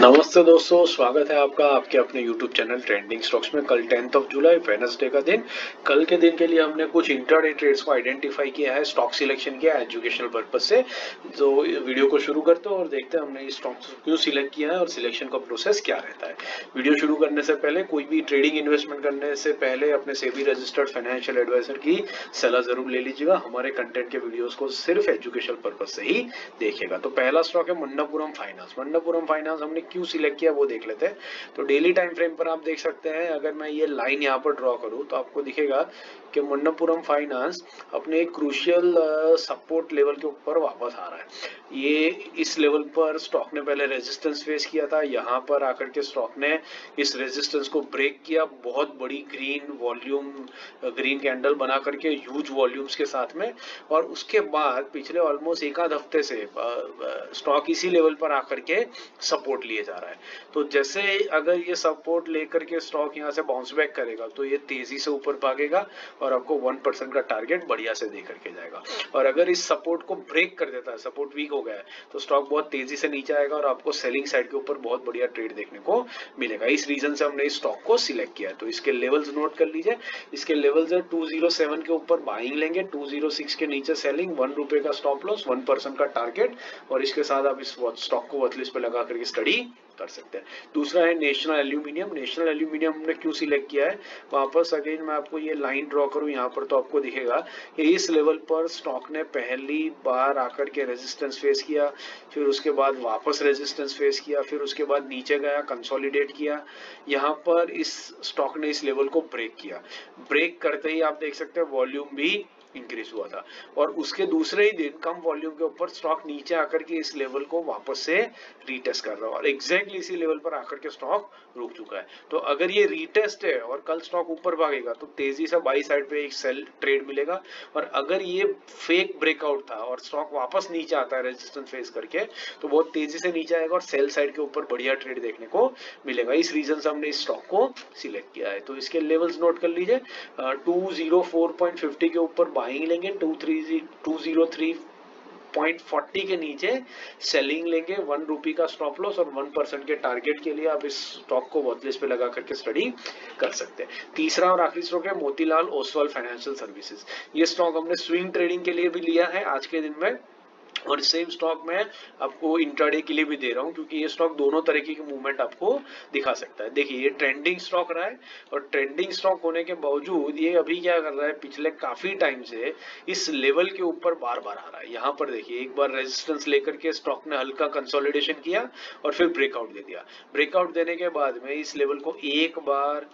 नमस्ते दोस्तों, स्वागत है आपका आपके अपने YouTube चैनल ट्रेंडिंग स्टॉक्स में। कल 10 जुलाई वेडनेसडे का दिन। कल के दिन के लिए हमने कुछ इंट्राडे ट्रेड्स को आइडेंटिफाई किया है, स्टॉक सिलेक्शन किया है एजुकेशनल पर्पस से। तो वीडियो को शुरू करते हैं और देखते हैं हमने इस स्टॉक क्यों सिलेक्ट किया है और सिलेक्शन का प्रोसेस क्या रहता है। वीडियो शुरू करने से पहले कोई भी ट्रेडिंग इन्वेस्टमेंट करने से पहले अपने सेबी रजिस्टर्ड फाइनेंशियल एडवाइजर की सलाह जरूर ले लीजिएगा। हमारे कंटेंट के वीडियोस को सिर्फ एजुकेशनल पर्पस से ही देखिएगा। तो पहला स्टॉक है मन्नपुरम फाइनेंस। मन्नपुरम फाइनेंस हमने क्यों सिलेक्ट किया वो देख लेते हैं। तो डेली टाइम फ्रेम पर आप देख सकते हैं, अगर मैं ये लाइन यहाँ पर ड्रॉ करूँ तो आपको दिखेगा कि मन्नपुरम फाइनेंस अपने एक क्रूशियल सपोर्ट लेवल के ऊपर वापस आ रहा है। ये इस लेवल पर स्टॉक ने पहले रेजिस्टेंस फेस किया था, यहाँ पर आकर के स्टॉक ने इस रेजिस्टेंस को ब्रेक किया, बहुत बड़ी ग्रीन कैंडल बना करके ह्यूज वॉल्यूम्स के साथ में। और उसके बाद पिछले ऑलमोस्ट एक आध हफ्ते से स्टॉक इसी लेवल पर आकर के सपोर्ट लिए जा रहा है। तो जैसे अगर ये सपोर्ट लेकर के स्टॉक यहाँ से बाउंस बैक करेगा तो ये तेजी से ऊपर भागेगा और आपको 1% का टारगेट बढ़िया से दे करके जाएगा। और अगर इस सपोर्ट को ब्रेक कर देता है, सपोर्ट वीक हो गया है, तो स्टॉक बहुत तेजी से नीचे आएगा और आपको सेलिंग साइड के ऊपर बहुत बढ़िया ट्रेड देखने को मिलेगा। इस रीजन से हमने इस स्टॉक को सिलेक्ट किया है। तो इसके लेवल्स नोट कर लीजिए। इसके लेवल्स है 207 के ऊपर बाइंग लेंगे, 206 के नीचे सेलिंग, ₹1 का स्टॉप लॉस, 1% का टारगेट। और इसके साथ आप इस स्टॉक को वॉच लिस्ट पे लगा करके स्टडी कर सकते हैं। दूसरा है नेशनल एल्यूमिनियम। नेशनल एल्यूमिनियम हमने क्यों सिलेक्ट किया है, वापस अगेन मैं आपको ये लाइन ड्रॉ करूं यहाँ पर तो आपको दिखेगा कि इस लेवल पर स्टॉक ने पहली बार आकर के रेजिस्टेंस फेस किया, फिर उसके बाद वापस रेजिस्टेंस फेस किया, फिर उसके बाद नीचे गया, कंसोलिडेट किया। यहाँ पर इस स्टॉक ने इस लेवल को ब्रेक किया। ब्रेक करते ही आप देख सकते हैं वॉल्यूम भी इंक्रीज हुआ था और उसके दूसरे ही दिन कम वॉल्यूम के ऊपर स्टॉक नीचे आकर के इस लेवल को वापस से रीटेस्ट कर रहा है और एग्जैक्टली इसी लेवल पर आकर के स्टॉक रुक चुका है। तो अगर ये रीटेस्ट है और कल स्टॉक ऊपर भागेगा तो तेजी से बाई साइड पे एक सेल ट्रेड मिलेगा। और अगर ये फेक ब्रेकआउट था और स्टॉक वापस नीचे आता है रेजिस्टेंस फेस करके, तो बहुत तेजी से नीचे आएगा और सेल साइड के ऊपर बढ़िया ट्रेड देखने को मिलेगा। इस रीजन से हमने इस स्टॉक को सिलेक्ट किया है। तो इसके लेवल्स नोट कर लीजिए। 204.50 के ऊपर बाइंग लेंगे, 203.40 के नीचे सेलिंग लेंगे, ₹1 का स्टॉप लॉस और 1% के टारगेट के लिए आप इस स्टॉक को वॉच लिस्ट पे लगा करके स्टडी कर सकते हैं। तीसरा और आखिरी स्टॉक है मोतीलाल ओसवाल फाइनेंशियल सर्विसेज। ये स्टॉक हमने स्विंग ट्रेडिंग के लिए भी लिया है आज के दिन में, और सेम स्टॉक में आपको इंट्राडे के लिए भी दे रहा हूं क्योंकि ये स्टॉक दोनों तरीके की मूवमेंट आपको दिखा सकता है। देखिए ये ट्रेंडिंग स्टॉक रहा है और ट्रेंडिंग स्टॉक होने के बावजूद ये अभी क्या कर रहा है, पिछले काफी टाइम से इस लेवल के ऊपर बार बार आ रहा है। यहाँ पर देखिए एक बार रेजिस्टेंस लेकर के स्टॉक ने हल्का कंसोलिडेशन किया और फिर ब्रेकआउट दे दिया। ब्रेकआउट देने के बाद में इस लेवल को एक बार,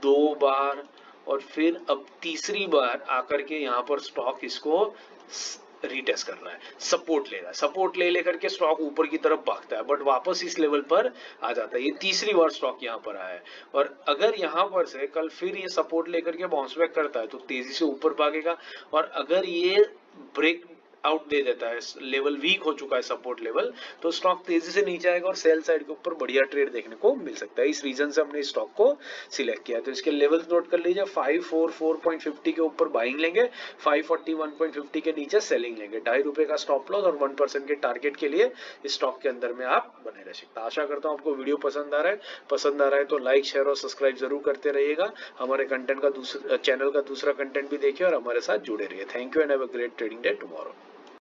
दो बार और फिर अब तीसरी बार आकर के यहाँ पर स्टॉक इसको रीटेस्ट कर रहा है, सपोर्ट ले रहा है। सपोर्ट ले लेकर के स्टॉक ऊपर की तरफ भागता है बट वापस इस लेवल पर आ जाता है। ये तीसरी बार स्टॉक यहाँ पर आया है और अगर यहाँ पर से कल फिर ये सपोर्ट लेकर के बाउंस बैक करता है तो तेजी से ऊपर भागेगा। और अगर ये ब्रेक आउट दे देता है, लेवल वीक हो चुका है सपोर्ट लेवल, तो स्टॉक तेजी से नीचे आएगा और सेल साइड के ऊपर बढ़िया ट्रेड देखने को मिल सकता है। इस रीजन से हमने इस स्टॉक को सिलेक्ट किया। तो इसके लेवल्स नोट कर लीजिए। 544.50 के ऊपर बाइंग लेंगे, 541.50 के नीचे सेलिंग लेंगे, ₹2.5 का स्टॉप लॉस और 1% के टारगेट के लिए इस स्टॉक के अंदर में आप बने रह सकते हैं। आशा करता हूं आपको वीडियो पसंद आ रहा है तो लाइक, शेयर और सब्सक्राइब जरूर करते रहिएगा। हमारे कंटेंट का चैनल का दूसरा कंटेंट भी देखिए और हमारे साथ जुड़े रहिए। Thank you and have a great trading day tomorrow.